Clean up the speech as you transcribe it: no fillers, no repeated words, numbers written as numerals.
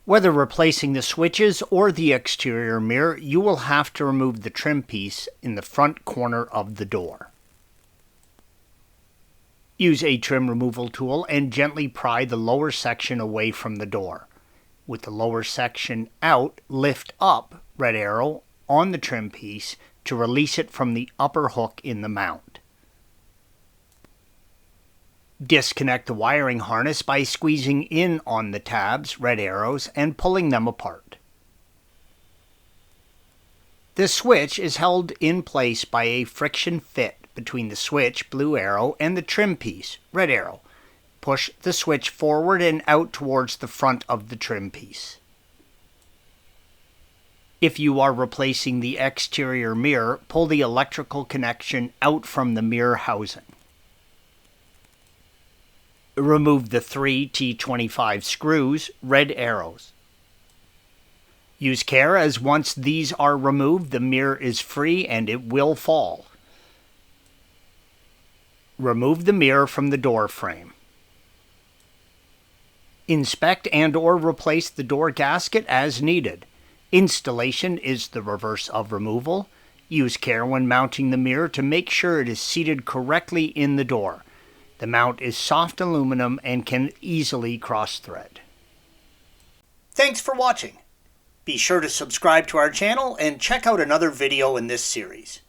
Whether replacing the switches or the exterior mirror, you will have to remove the trim piece in the front corner of the door. Use a trim removal tool and gently pry the lower section away from the door. With the lower section out, lift up, red arrow, on the trim piece to release it from the upper hook in the mount. Disconnect the wiring harness by squeezing in on the tabs, red arrows, and pulling them apart. The switch is held in place by a friction fit between the switch, blue arrow, and the trim piece, red arrow. Push the switch forward and out towards the front of the trim piece. If you are replacing the exterior mirror, pull the electrical connection out from the mirror housing. Remove the 3 T25 screws, red arrows. Use care, as once these are removed, the mirror is free and it will fall. Remove the mirror from the door frame. Inspect and/or replace the door gasket as needed. Installation is the reverse of removal. Use care when mounting the mirror to make sure it is seated correctly in the door. The mount is soft aluminum and can easily cross-thread. Thanks for watching. Be sure to subscribe to our channel and check out another video in this series.